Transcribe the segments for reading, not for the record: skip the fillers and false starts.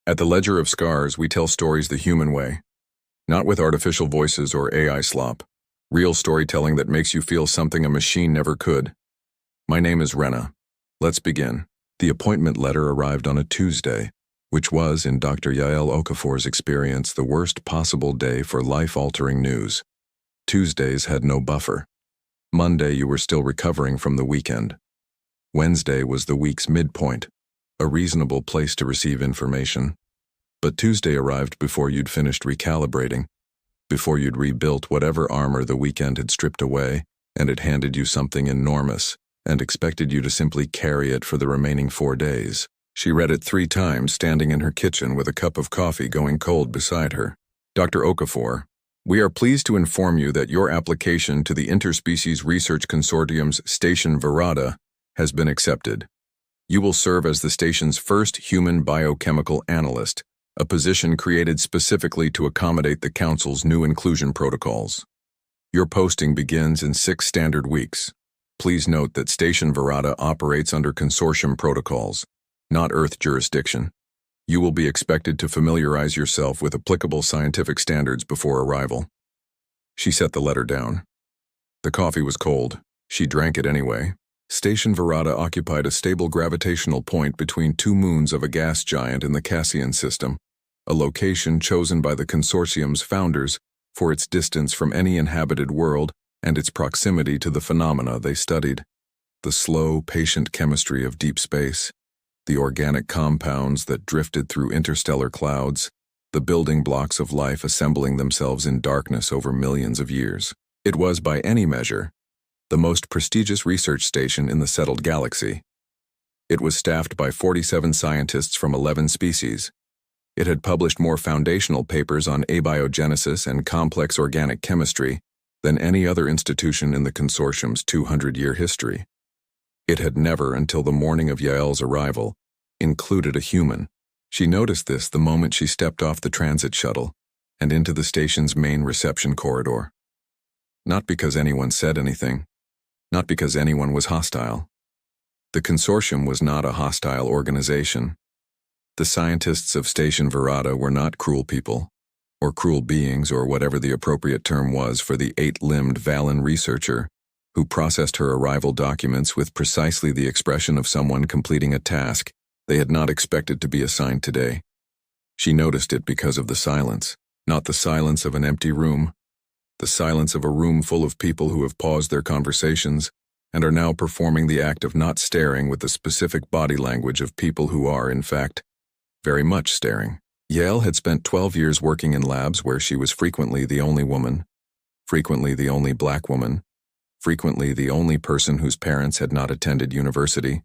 At the Ledger of Scars, we tell stories the human way, not with artificial voices or AI slop. Real storytelling that makes you feel something a machine never could. My name is Rena. Let's begin. The appointment letter arrived on a Tuesday, which was, in Dr. Yael Okafor's experience, the worst possible day for life-altering news. Tuesdays had no buffer. Monday, you were still recovering from the weekend. Wednesday was the week's midpoint, a reasonable place to receive information. But Tuesday arrived before you'd finished recalibrating, before you'd rebuilt whatever armor the weekend had stripped away, and it handed you something enormous and expected you to simply carry it for the remaining 4 days. She read it 3 times, standing in her kitchen with a cup of coffee going cold beside her. Dr. Okafor, we are pleased to inform you that your application to the Interspecies Research Consortium's Station Verada has been accepted. You will serve as the station's first human biochemical analyst, a position created specifically to accommodate the Council's new inclusion protocols. Your posting begins in 6 standard weeks. Please note that Station Verada operates under consortium protocols, not Earth jurisdiction. You will be expected to familiarize yourself with applicable scientific standards before arrival. She set the letter down. The coffee was cold. She drank it anyway. Station Verada occupied a stable gravitational point between 2 moons of a gas giant in the Cassian system, a location chosen by the consortium's founders for its distance from any inhabited world and its proximity to the phenomena they studied. The slow, patient chemistry of deep space, the organic compounds that drifted through interstellar clouds, the building blocks of life assembling themselves in darkness over millions of years. It was, by any measure, the most prestigious research station in the settled galaxy. It was staffed by 47 scientists from 11 species. It had published more foundational papers on abiogenesis and complex organic chemistry than any other institution in the consortium's 200-year history. It had never, until the morning of Yael's arrival, included a human. She noticed this the moment she stepped off the transit shuttle and into the station's main reception corridor. Not because anyone said anything, not because anyone was hostile. The consortium was not a hostile organization. The scientists of Station Verada were not cruel people, or cruel beings, or whatever the appropriate term was for the 8-limbed Valen researcher who processed her arrival documents with precisely the expression of someone completing a task they had not expected to be assigned today. She noticed it because of the silence, not the silence of an empty room, the silence of a room full of people who have paused their conversations and are now performing the act of not staring with the specific body language of people who are, in fact, very much staring. Yael had spent 12 years working in labs where she was frequently the only woman, frequently the only black woman, frequently the only person whose parents had not attended university.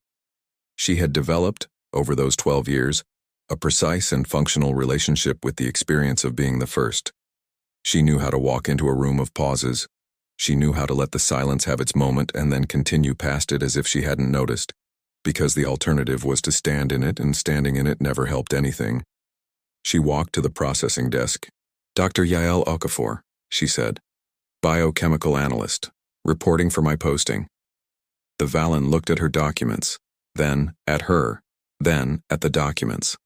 She had developed, over those 12 years, a precise and functional relationship with the experience of being the first. She knew how to walk into a room of pauses. She knew how to let the silence have its moment and then continue past it as if she hadn't noticed, because the alternative was to stand in it, and standing in it never helped anything. She walked to the processing desk. Dr. Yael Okafor, she said. Biochemical analyst, reporting for my posting. The Valen looked at her documents, then at her, then at the documents.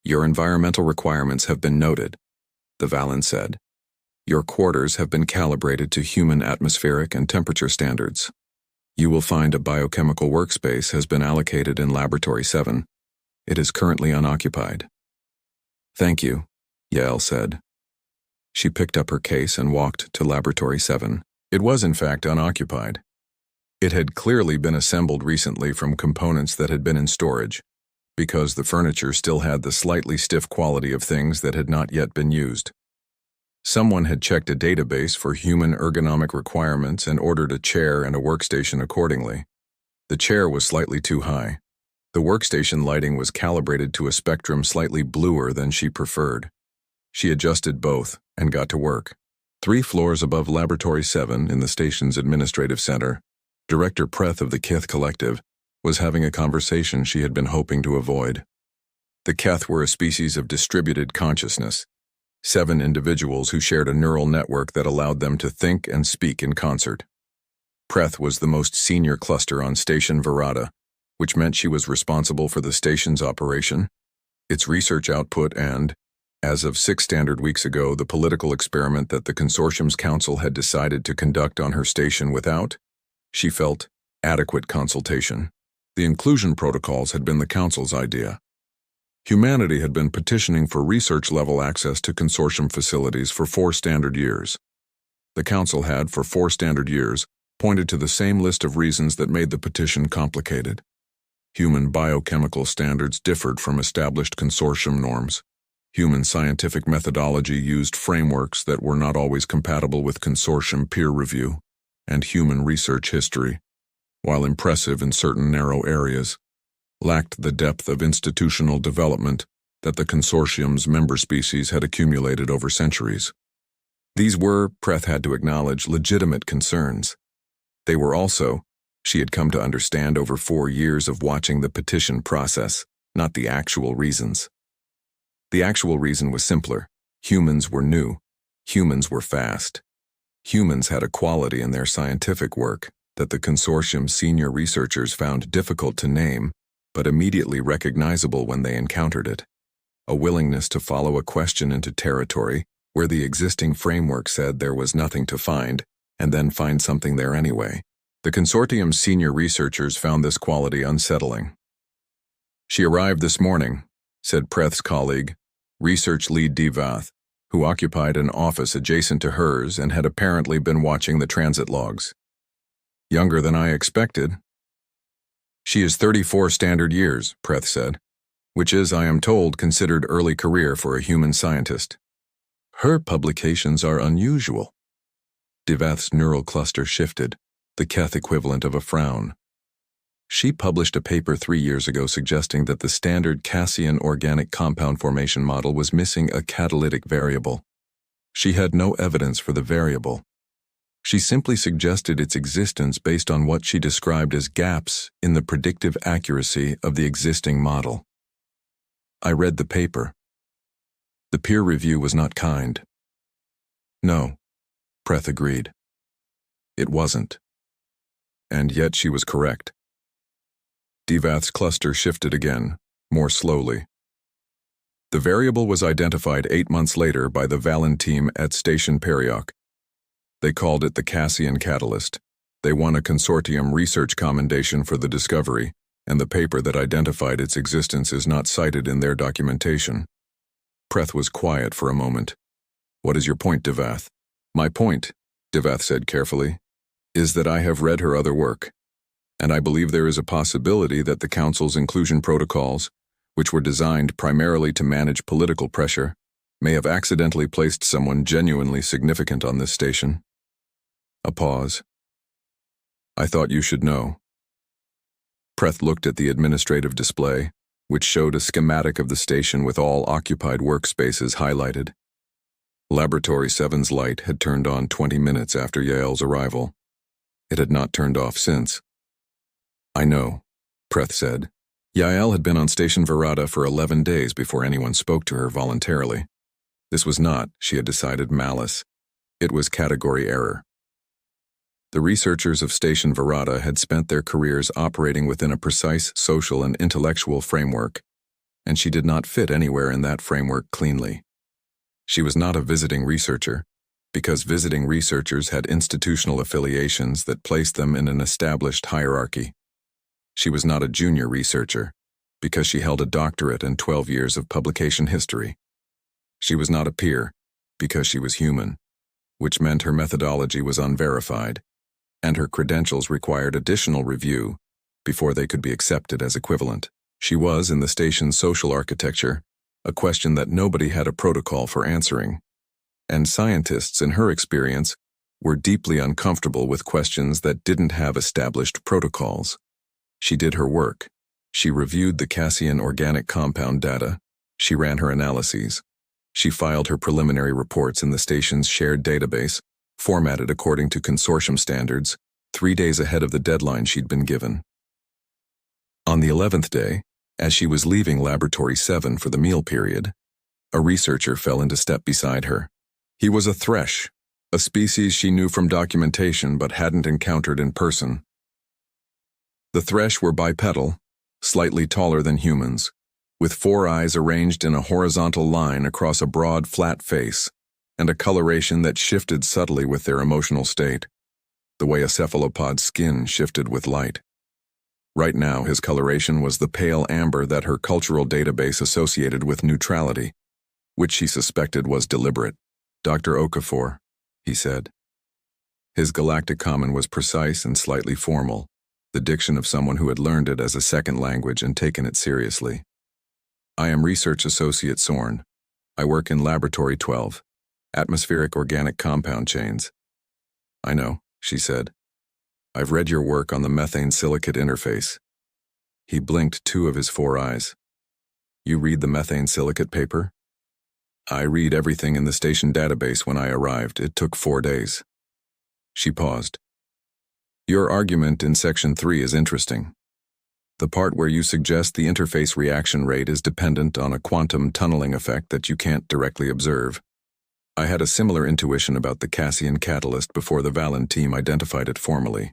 Your environmental requirements have been noted, the Valen said. Your quarters have been calibrated to human atmospheric and temperature standards. You will find a biochemical workspace has been allocated in Laboratory 7. It is currently unoccupied. Thank you, Yael said. She picked up her case and walked to Laboratory 7. It was in fact unoccupied. It had clearly been assembled recently from components that had been in storage, because the furniture still had the slightly stiff quality of things that had not yet been used. Someone had checked a database for human ergonomic requirements and ordered a chair and a workstation accordingly. The chair was slightly too high. The workstation lighting was calibrated to a spectrum slightly bluer than she preferred. She adjusted both and got to work. 3 floors above Laboratory 7 in the station's administrative center, Director Preth of the Keth Collective was having a conversation she had been hoping to avoid. The Keth were a species of distributed consciousness, 7 individuals who shared a neural network that allowed them to think and speak in concert. Preth was the most senior cluster on Station Verada, which meant she was responsible for the station's operation, its research output and, as of 6 standard weeks ago, the political experiment that the consortium's council had decided to conduct on her station without, she felt, adequate consultation. The inclusion protocols had been the council's idea. Humanity had been petitioning for research-level access to consortium facilities for 4 standard years. The council had, for 4 standard years, pointed to the same list of reasons that made the petition complicated. Human biochemical standards differed from established consortium norms. Human scientific methodology used frameworks that were not always compatible with consortium peer review, and human research history, while impressive in certain narrow areas, lacked the depth of institutional development that the consortium's member species had accumulated over centuries. These were, Preth had to acknowledge, legitimate concerns. They were also, she had come to understand over 4 years of watching the petition process, not the actual reasons. The actual reason was simpler. Humans were new. Humans were fast. Humans had a quality in their scientific work that the consortium's senior researchers found difficult to name, but immediately recognizable when they encountered it. A willingness to follow a question into territory where the existing framework said there was nothing to find, and then find something there anyway. The consortium's senior researchers found this quality unsettling. "She arrived this morning," said Preth's colleague, research lead Divath, who occupied an office adjacent to hers and had apparently been watching the transit logs. "Younger than I expected." "She is 34 standard years," Preth said, "which is, I am told, considered early career for a human scientist." "Her publications are unusual." Divath's neural cluster shifted, the Keth equivalent of a frown. "She published a paper 3 years ago suggesting that the standard Cassian organic compound formation model was missing a catalytic variable. She had no evidence for the variable. She simply suggested its existence based on what she described as gaps in the predictive accuracy of the existing model." I read the paper. The peer review was not kind. "No," Preth agreed. "It wasn't." And yet she was correct. Divath's cluster shifted again, more slowly. The variable was identified 8 months later by the Valen team at Station Periok. They called it the Cassian catalyst. They won a consortium research commendation for the discovery, and the paper that identified its existence is not cited in their documentation. Preth was quiet for a moment. "What is your point, Divath?" "My point," Divath said carefully, "is that I have read her other work, and I believe there is a possibility that the Council's inclusion protocols, which were designed primarily to manage political pressure, may have accidentally placed someone genuinely significant on this station." A pause. "I thought you should know." Preth looked at the administrative display, which showed a schematic of the station with all occupied workspaces highlighted. Laboratory 7's light had turned on 20 minutes after Yael's arrival. It had not turned off since. "I know," Preth said. Yael had been on Station Verada for 11 days before anyone spoke to her voluntarily. This was not, she had decided, malice. It was category error. The researchers of Station Verada had spent their careers operating within a precise social and intellectual framework, and she did not fit anywhere in that framework cleanly. She was not a visiting researcher, because visiting researchers had institutional affiliations that placed them in an established hierarchy. She was not a junior researcher, because she held a doctorate and 12 years of publication history. She was not a peer, because she was human, which meant her methodology was unverified, and her credentials required additional review before they could be accepted as equivalent. She was, in the station's social architecture, a question that nobody had a protocol for answering, and scientists, in her experience, were deeply uncomfortable with questions that didn't have established protocols. She did her work. She reviewed the Cassian organic compound data. She ran her analyses. She filed her preliminary reports in the station's shared database, formatted according to consortium standards, 3 days ahead of the deadline she'd been given. On the 11th day, as she was leaving Laboratory 7 for the meal period, a researcher fell into step beside her. He was a thresh, a species she knew from documentation but hadn't encountered in person. The thresh were bipedal, slightly taller than humans, with 4 eyes arranged in a horizontal line across a broad, flat face, and a coloration that shifted subtly with their emotional state, the way a cephalopod's skin shifted with light. Right now, his coloration was the pale amber that her cultural database associated with neutrality, which she suspected was deliberate. "Dr. Okafor," he said. His galactic common was precise and slightly formal, the diction of someone who had learned it as a second language and taken it seriously. "I am Research Associate Sorn. I work in Laboratory 12, Atmospheric Organic Compound Chains." "I know," she said. "I've read your work on the methane silicate interface." He blinked 2 of his 4 eyes. "You read the methane silicate paper?" "I read everything in the station database when I arrived. It took 4 days." She paused. "Your argument in Section 3 is interesting. The part where you suggest the interface reaction rate is dependent on a quantum tunneling effect that you can't directly observe. I had a similar intuition about the Cassian catalyst before the Valen team identified it formally."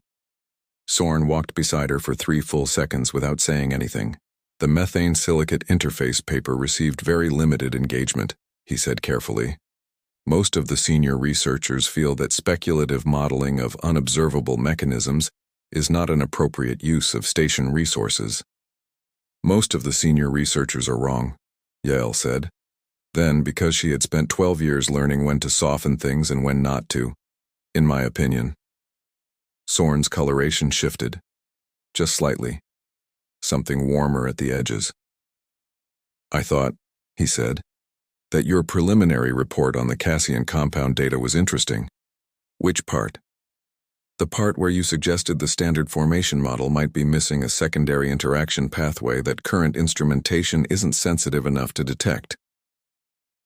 Sorn walked beside her for 3 full seconds without saying anything. "The methane silicate interface paper received very limited engagement," he said carefully. "Most of the senior researchers feel that speculative modeling of unobservable mechanisms is not an appropriate use of station resources." "Most of the senior researchers are wrong," Yael said. Then, because she had spent 12 years learning when to soften things and when not to, "in my opinion." Sorn's coloration shifted, just slightly, something warmer at the edges. "I thought," he said, "that your preliminary report on the Cassian compound data was interesting." "Which part?" "The part where you suggested the standard formation model might be missing a secondary interaction pathway that current instrumentation isn't sensitive enough to detect."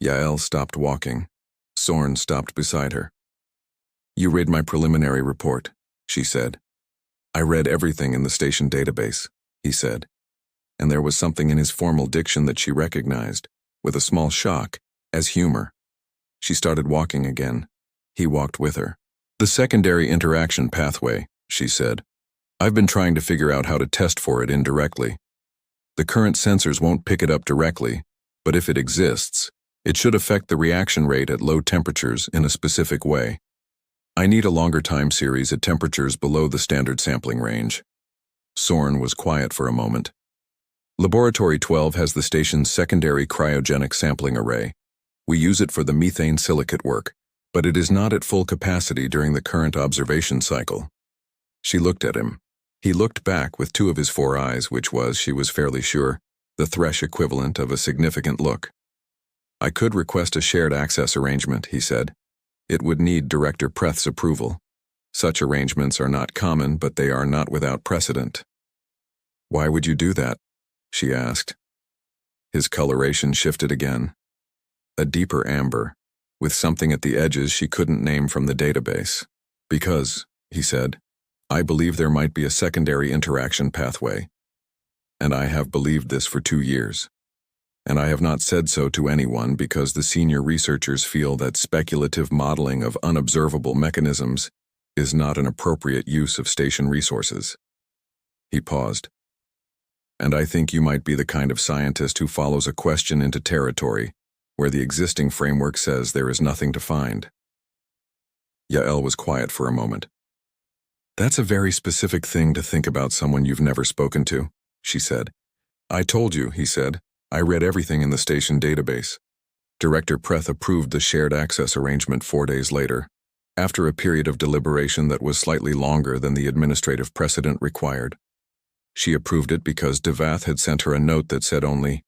Yael stopped walking. Sorn stopped beside her. "You read my preliminary report," she said. "I read everything in the station database," he said, and there was something in his formal diction that she recognized, with a small shock, as humor. She started walking again. He walked with her. "The secondary interaction pathway," she said. "I've been trying to figure out how to test for it indirectly. The current sensors won't pick it up directly, but if it exists, it should affect the reaction rate at low temperatures in a specific way. I need a longer time series at temperatures below the standard sampling range." Sorn was quiet for a moment. "Laboratory 12 has the station's secondary cryogenic sampling array. We use it for the methane silicate work, but it is not at full capacity during the current observation cycle." She looked at him. He looked back with 2 of his 4 eyes, which was, she was fairly sure, the Thresh equivalent of a significant look. "I could request a shared access arrangement," he said. "It would need Director Preth's approval. Such arrangements are not common, but they are not without precedent." "Why would you do that?" she asked. His coloration shifted again. A deeper amber, with something at the edges she couldn't name from the database. "Because," he said, "I believe there might be a secondary interaction pathway. And I have believed this for 2 years. And I have not said so to anyone because the senior researchers feel that speculative modeling of unobservable mechanisms is not an appropriate use of station resources." He paused. "And I think you might be the kind of scientist who follows a question into territory where the existing framework says there is nothing to find." Yael was quiet for a moment. "That's a very specific thing to think about someone you've never spoken to," she said. "I told you," he said. "I read everything in the station database." Director Preth approved the shared access arrangement 4 days later, after a period of deliberation that was slightly longer than the administrative precedent required. She approved it because Devath had sent her a note that said only,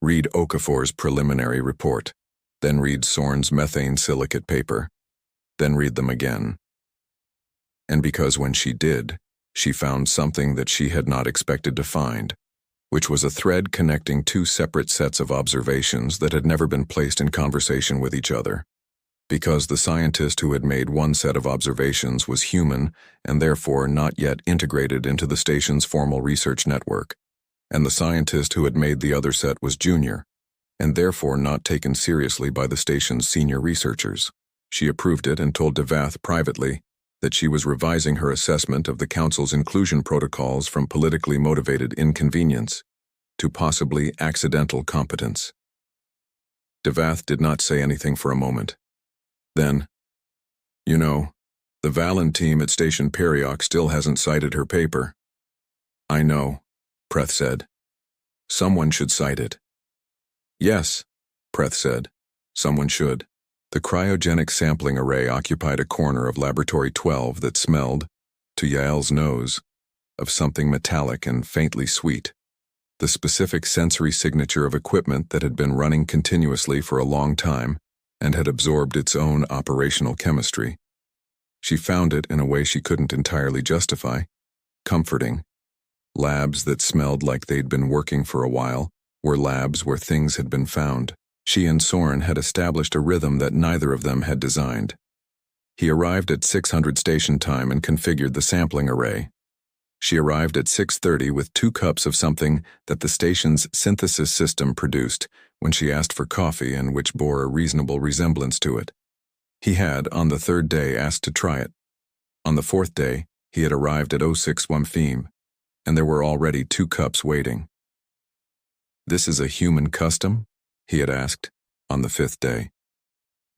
"Read Okafor's preliminary report, then read Sorn's methane silicate paper, then read them again." And because when she did, she found something that she had not expected to find, which was a thread connecting 2 separate sets of observations that had never been placed in conversation with each other. Because the scientist who had made one set of observations was human and therefore not yet integrated into the station's formal research network, and the scientist who had made the other set was junior, and therefore not taken seriously by the station's senior researchers. She approved it and told Devath privately that she was revising her assessment of the Council's inclusion protocols from politically motivated inconvenience. to possibly accidental competence. Devath did not say anything for a moment. Then, "You know, the Valen team at Station Periok still hasn't cited her paper." "I know," Preth said. "Someone should cite it." "Yes," Preth said. "Someone should." The cryogenic sampling array occupied a corner of Laboratory 12 that smelled, to Yael's nose, of something metallic and faintly sweet, the specific sensory signature of equipment that had been running continuously for a long time and had absorbed its own operational chemistry. She found it in a way she couldn't entirely justify, comforting. Labs that smelled like they'd been working for a while were labs where things had been found. She and Soren had established a rhythm that neither of them had designed. He arrived at 600 station time and configured the sampling array. She arrived at 6:30 with 2 cups of something that the station's synthesis system produced when she asked for coffee and which bore a reasonable resemblance to it. He had, on the 3rd day, asked to try it. On the 4th day, he had arrived at 06 Wampheme, and there were already 2 cups waiting. "This is a human custom?" he had asked, on the 5th day.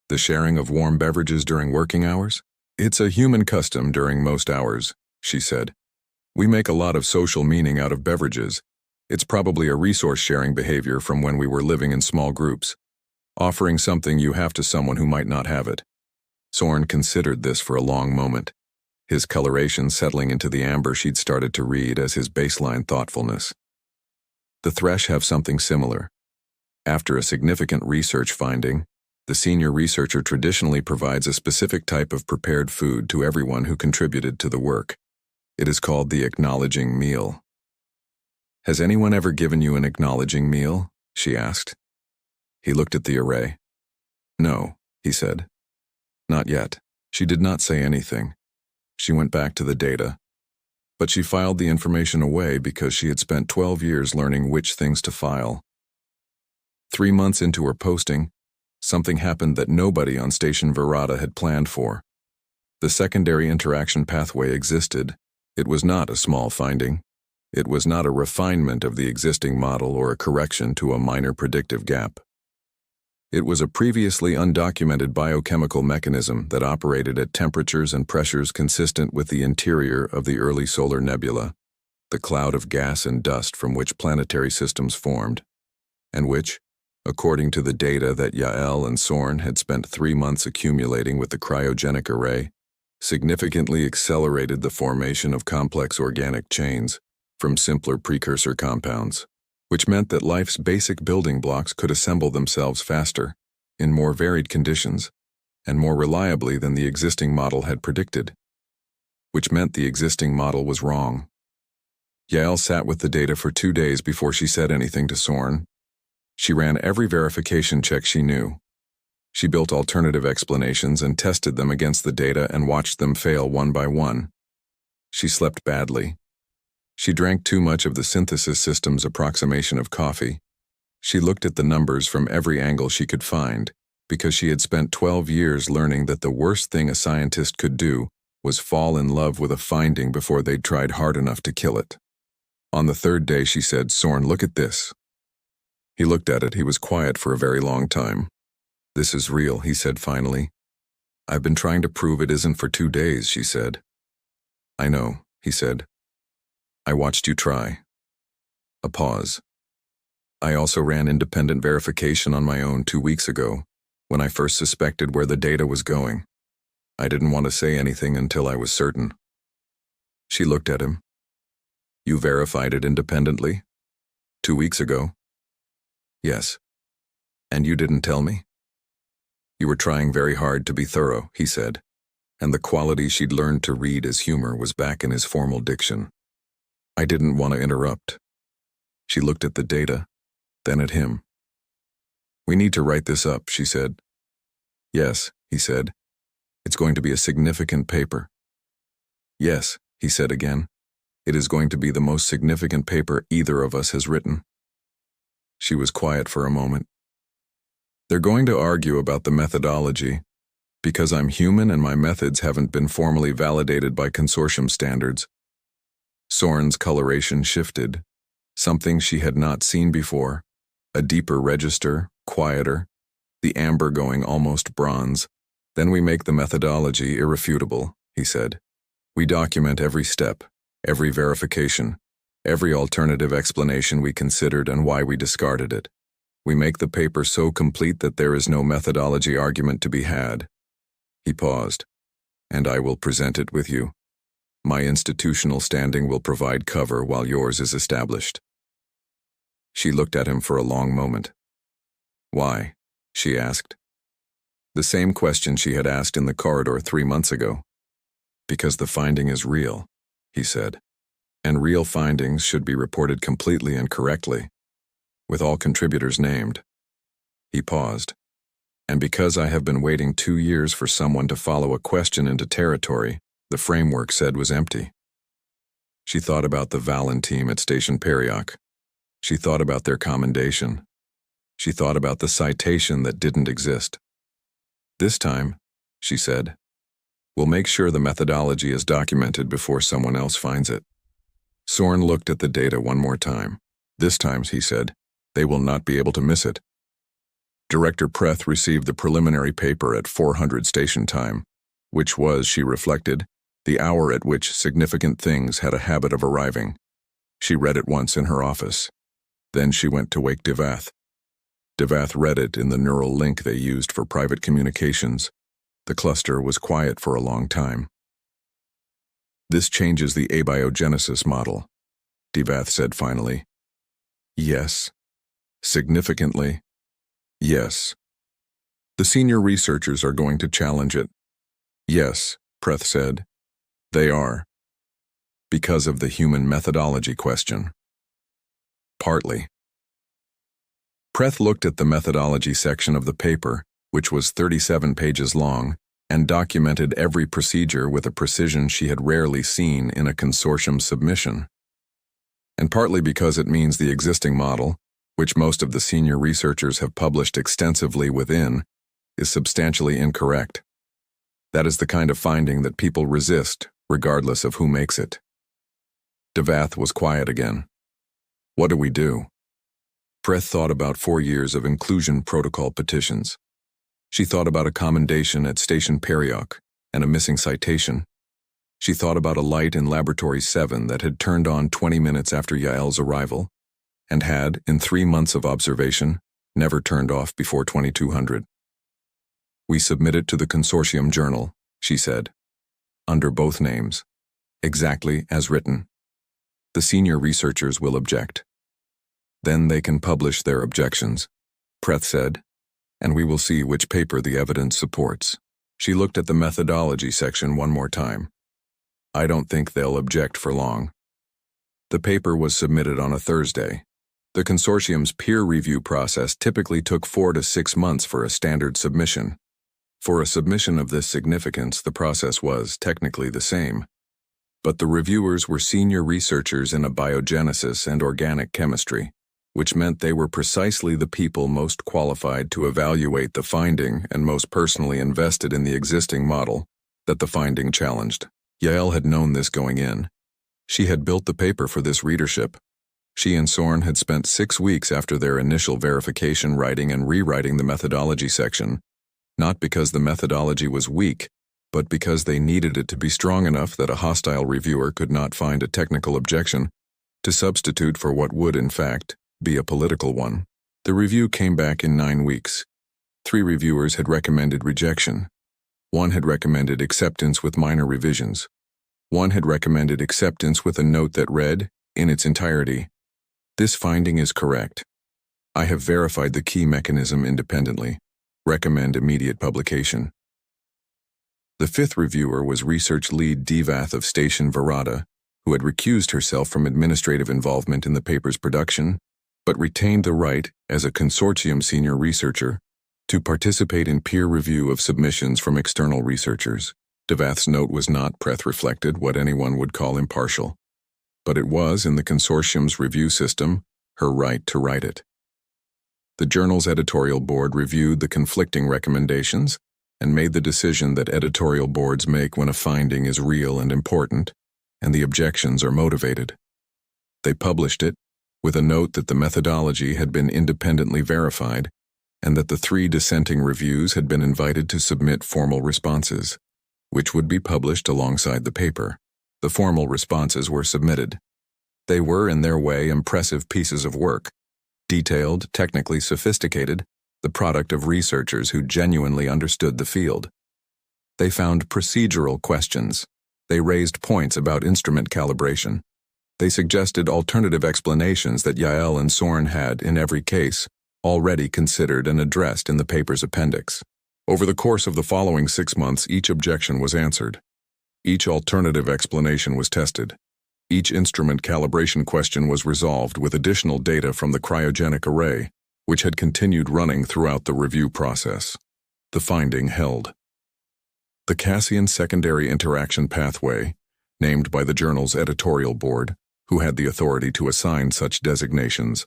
"The sharing of warm beverages during working hours? It's a human custom during most hours," she said. "We make a lot of social meaning out of beverages. It's probably a resource-sharing behavior from when we were living in small groups. Offering something you have to someone who might not have it." Soren considered this for a long moment, his coloration settling into the amber she'd started to read as his baseline thoughtfulness. "The Thresh have something similar. After a significant research finding, the senior researcher traditionally provides a specific type of prepared food to everyone who contributed to the work. It is called the acknowledging meal." "Has anyone ever given you an acknowledging meal?" she asked. He looked at the array. "No," he said. "Not yet." She did not say anything. She went back to the data. But she filed the information away because she had spent 12 years learning which things to file. 3 months into her posting, something happened that nobody on Station Verada had planned for. The secondary interaction pathway existed. It was not a small finding. It was not a refinement of the existing model or a correction to a minor predictive gap. It was a previously undocumented biochemical mechanism that operated at temperatures and pressures consistent with the interior of the early solar nebula, the cloud of gas and dust from which planetary systems formed, and which, according to the data that Yael and Soren had spent 3 months accumulating with the cryogenic array, significantly accelerated the formation of complex organic chains from simpler precursor compounds, which meant that life's basic building blocks could assemble themselves faster, in more varied conditions, and more reliably than the existing model had predicted, which meant the existing model was wrong. Yael sat with the data for 2 days before she said anything to Soren. She ran every verification check she knew. She built alternative explanations and tested them against the data and watched them fail one by one. She slept badly. She drank too much of the synthesis system's approximation of coffee. She looked at the numbers from every angle she could find, because she had spent 12 years learning that the worst thing a scientist could do was fall in love with a finding before they'd tried hard enough to kill it. On the 3rd day, she said, "Soren, look at this." He looked at it. He was quiet for a very long time. "This is real," he said finally. "I've been trying to prove it isn't for 2 days," she said. "I know," he said. "I watched you try." A pause. "I also ran independent verification on my own 2 weeks ago, when I first suspected where the data was going. I didn't want to say anything until I was certain." She looked at him. "You verified it independently? 2 weeks ago?" "Yes." "And you didn't tell me?" "You were trying very hard to be thorough," he said, and the quality she'd learned to read as humor was back in his formal diction. "I didn't want to interrupt." She looked at the data, then at him. "We need to write this up," she said. "Yes," he said. "It's going to be a significant paper." "Yes," he said again. "It is going to be the most significant paper either of us has written." She was quiet for a moment. "They're going to argue about the methodology, because I'm human and my methods haven't been formally validated by consortium standards." Soren's coloration shifted, Something she had not seen before, a deeper register, quieter, the amber going almost bronze. Then we make the methodology irrefutable, he said. We document every step, every verification, every alternative explanation we considered and why we discarded it. We make the paper so complete that there is no methodology argument to be had. He paused. And I will present it with you. My institutional standing will provide cover while yours is established. She looked at him for a long moment. Why? She asked. The same question she had asked in the corridor 3 months ago. Because the finding is real, he said. And real findings should be reported completely and correctly, with all contributors named. He paused. And because I have been waiting 2 years for someone to follow a question into territory the framework said was empty. She thought about the Valen team at Station Perioc. She thought about their commendation. She thought about the citation that didn't exist. This time, she said, we'll make sure the methodology is documented before someone else finds it. Sorn looked at the data one more time. This time, he said, they will not be able to miss it. Director Preth received the preliminary paper at 400 station time, which was, she reflected, the hour at which significant things had a habit of arriving. She read it once in her office. Then she went to wake Devath. Devath read it in the neural link they used for private communications. The cluster was quiet for a long time. This changes the abiogenesis model, Devath said finally. Yes. Significantly. Yes. The senior researchers are going to challenge it. Yes, Preth said. They are. Because of the human methodology question. Partly. Preth looked at the methodology section of the paper, which was 37 pages long, and documented every procedure with a precision she had rarely seen in a consortium submission. And partly because it means the existing model, which most of the senior researchers have published extensively within, is substantially incorrect. That is the kind of finding that people resist, regardless of who makes it. Devath was quiet again. What do we do? Preth thought about 4 years of inclusion protocol petitions. She thought about a commendation at Station Perioc and a missing citation. She thought about a light in Laboratory 7 that had turned on 20 minutes after Yael's arrival and had, in 3 months of observation, never turned off before 2200. We submit it to the consortium journal, she said, under both names, exactly as written. The senior researchers will object. Then they can publish their objections, Preth said, and we will see which paper the evidence supports. She looked at the methodology section one more time. I don't think they'll object for long. The paper was submitted on a Thursday. The consortium's peer review process typically took 4 to 6 months for a standard submission. For a submission of this significance, the process was technically the same. But the reviewers were senior researchers in abiogenesis and organic chemistry, which meant they were precisely the people most qualified to evaluate the finding and most personally invested in the existing model that the finding challenged. Yael had known this going in. She had built the paper for this readership. She and Sorn had spent 6 weeks after their initial verification writing and rewriting the methodology section, not because the methodology was weak, but because they needed it to be strong enough that a hostile reviewer could not find a technical objection to substitute for what would, in fact, be a political one. The review came back in 9 weeks. 3 reviewers had recommended rejection. 1 had recommended acceptance with minor revisions. 1 had recommended acceptance with a note that read, in its entirety, "This finding is correct. I have verified the key mechanism independently. Recommend immediate publication." The 5th reviewer was research lead Devath of Station Verada, who had recused herself from administrative involvement in the paper's production, but retained the right, as a consortium senior researcher, to participate in peer review of submissions from external researchers. Devath's note was not, Preth reflected, what anyone would call impartial. But it was, in the consortium's review system, her right to write it. The journal's editorial board reviewed the conflicting recommendations and made the decision that editorial boards make when a finding is real and important, and the objections are motivated. They published it, with a note that the methodology had been independently verified and that the 3 dissenting reviews had been invited to submit formal responses, which would be published alongside the paper. The formal responses were submitted. They were, in their way, impressive pieces of work, detailed, technically sophisticated, the product of researchers who genuinely understood the field. They found procedural questions. They raised points about instrument calibration. They suggested alternative explanations that Yael and Soren had, in every case, already considered and addressed in the paper's appendix. Over the course of the following 6 months, each objection was answered. Each alternative explanation was tested. Each instrument calibration question was resolved with additional data from the cryogenic array, which had continued running throughout the review process. The finding held. The Cassian secondary interaction pathway, named by the journal's editorial board, who had the authority to assign such designations,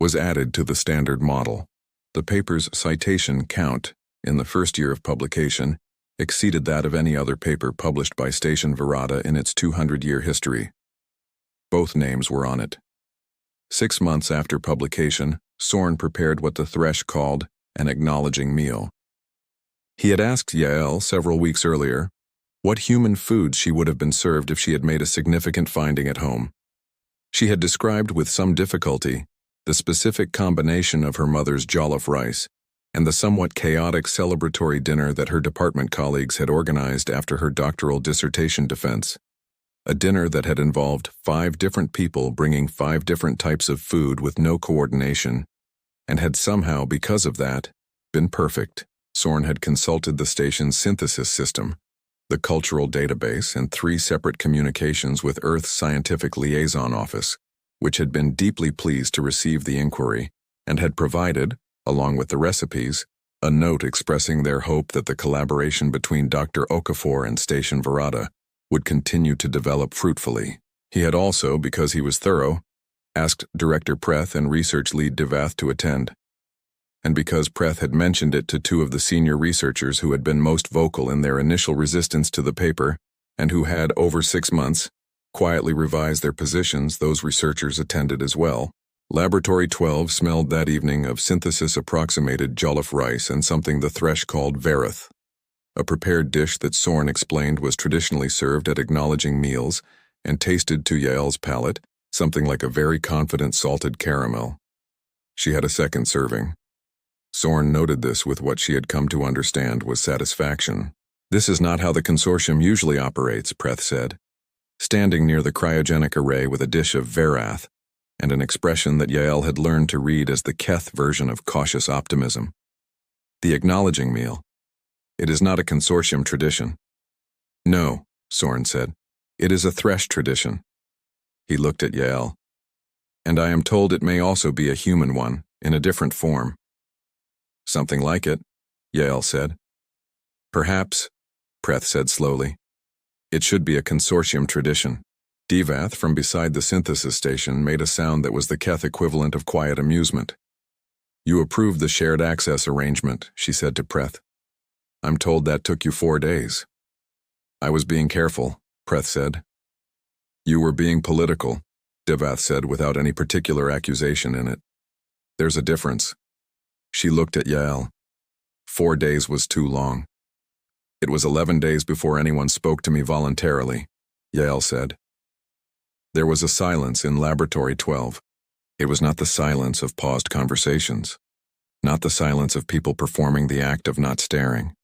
was added to the standard model. The paper's citation count in the first year of publication exceeded that of any other paper published by Station Virata in its 200-year history. Both names were on it. 6 months after publication, Soren prepared what the Thresh called an acknowledging meal. He had asked Yael several weeks earlier what human foods she would have been served if she had made a significant finding at home. She had described with some difficulty the specific combination of her mother's jollof rice and the somewhat chaotic celebratory dinner that her department colleagues had organized after her doctoral dissertation defense. A dinner that had involved 5 different people bringing 5 different types of food with no coordination, and had somehow, because of that, been perfect. Soren had consulted the station's synthesis system, the cultural database, and 3 separate communications with Earth's Scientific Liaison Office, which had been deeply pleased to receive the inquiry, and had provided, along with the recipes, a note expressing their hope that the collaboration between Dr. Okafor and Station Virata would continue to develop fruitfully. He had also, because he was thorough, asked Director Preth and Research Lead Devath to attend. And because Preth had mentioned it to 2 of the senior researchers who had been most vocal in their initial resistance to the paper, and who had, over 6 months, quietly revised their positions, those researchers attended as well. Laboratory 12 smelled that evening of synthesis-approximated jollof rice and something the Thresh called Verith, a prepared dish that Soren explained was traditionally served at acknowledging meals and tasted to Yael's palate something like a very confident salted caramel. She had a second serving. Soren noted this with what she had come to understand was satisfaction. "This is not how the consortium usually operates," Preth said, standing near the cryogenic array with a dish of Verath and an expression that Yael had learned to read as the Keth version of cautious optimism. "The acknowledging meal. It is not a consortium tradition." "No," Soren said. "It is a Thresh tradition." He looked at Yael. "And I am told it may also be a human one, in a different form." "Something like it," Yael said. "Perhaps," Preth said slowly. "It should be a consortium tradition." Devath, from beside the synthesis station, made a sound that was the Keth equivalent of quiet amusement. "You approved the shared access arrangement," she said to Preth. "I'm told that took you 4 days." "I was being careful," Preth said. "You were being political," Devath said without any particular accusation in it. "There's a difference." She looked at Yael. 4 days was too long. "It was 11 days before anyone spoke to me voluntarily," Yael said. There was a silence in Laboratory 12. It was not the silence of paused conversations, not the silence of people performing the act of not staring.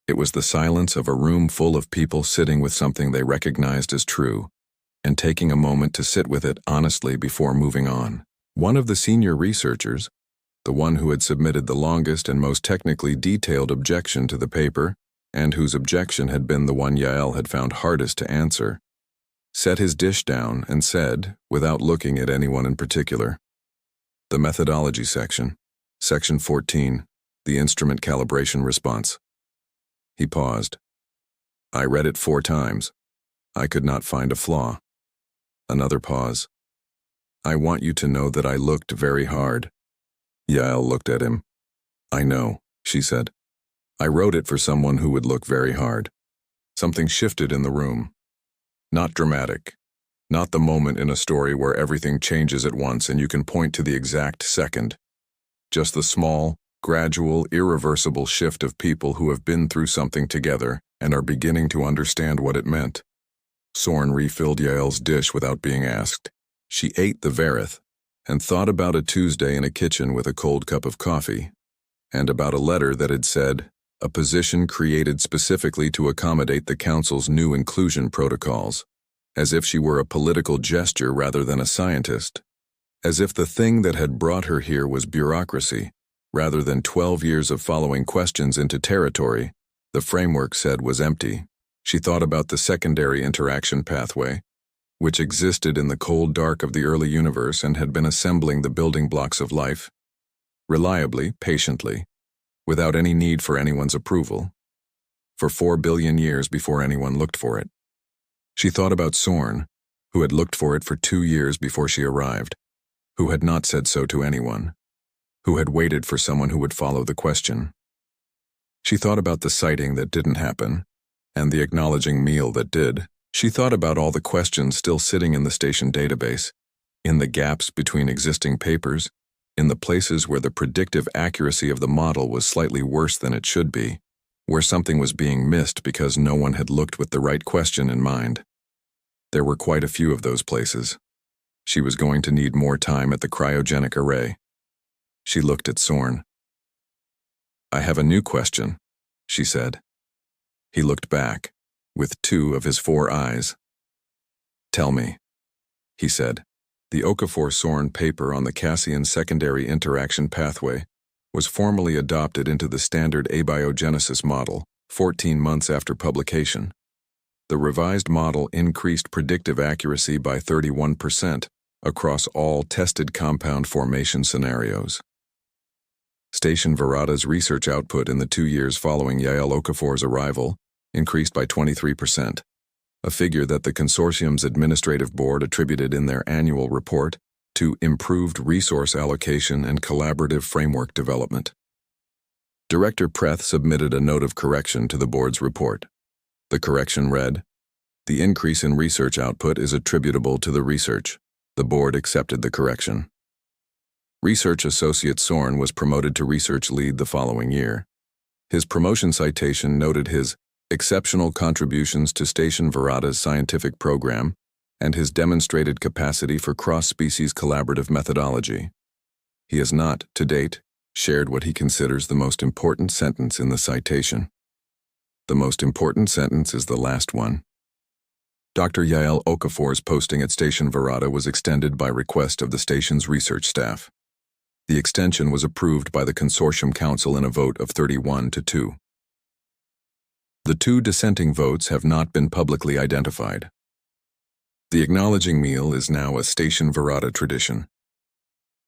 It was the silence of a room full of people sitting with something they recognized as true, and taking a moment to sit with it honestly before moving on. One of the senior researchers, the one who had submitted the longest and most technically detailed objection to the paper, and whose objection had been the one Yael had found hardest to answer, set his dish down and said, without looking at anyone in particular, "The methodology section, Section 14, the instrument calibration response." He paused. "I read it 4 times. I could not find a flaw." Another pause. "I want you to know that I looked very hard." Yael looked at him. "I know," she said. "I wrote it for someone who would look very hard." Something shifted in the room. Not dramatic, Not the moment in a story where everything changes at once and you can point to the exact second. Just the small, gradual, irreversible shift of people who have been through something together and are beginning to understand what it meant. Sorn refilled Yael's dish without being asked. She ate the verith and thought about a Tuesday in a kitchen with a cold cup of coffee, and about a letter that had said, a position created specifically to accommodate the council's new inclusion protocols, as if she were a political gesture rather than a scientist, as if the thing that had brought her here was bureaucracy, rather than 12 years of following questions into territory the framework said was empty. She thought about the secondary interaction pathway, which existed in the cold dark of the early universe and had been assembling the building blocks of life, reliably, patiently, without any need for anyone's approval, for 4 billion years before anyone looked for it. She thought about Sorn, who had looked for it for 2 years before she arrived, who had not said so to anyone, who had waited for someone who would follow the question. She thought about the sighting that didn't happen, and the acknowledging meal that did. She thought about all the questions still sitting in the station database, in the gaps between existing papers, in the places where the predictive accuracy of the model was slightly worse than it should be, where something was being missed because no one had looked with the right question in mind. There were quite a few of those places. She was going to need more time at the cryogenic array. She looked at Sorn. "I have a new question," she said. He looked back, with 2 of his 4 eyes. "Tell me," he said. The Okafor-Sorn paper on the Cassian secondary interaction pathway was formally adopted into the standard abiogenesis model 14 months after publication. The revised model increased predictive accuracy by 31% across all tested compound formation scenarios. Station Virata's research output in the 2 years following Yael Okafor's arrival increased by 23%, a figure that the consortium's administrative board attributed in their annual report to improved resource allocation and collaborative framework development. Director Preth submitted a note of correction to the board's report. The correction read, "The increase in research output is attributable to the research." The board accepted the correction. Research Associate Sorn was promoted to research lead the following year. His promotion citation noted his exceptional contributions to Station Virata's scientific program and his demonstrated capacity for cross-species collaborative methodology. He has not, to date, shared what he considers the most important sentence in the citation. The most important sentence is the last one. Dr. Yael Okafor's posting at Station Virata was extended by request of the station's research staff. The extension was approved by the Consortium Council in a vote of 31-2. The 2 dissenting votes have not been publicly identified. The acknowledging meal is now a Station Virata tradition.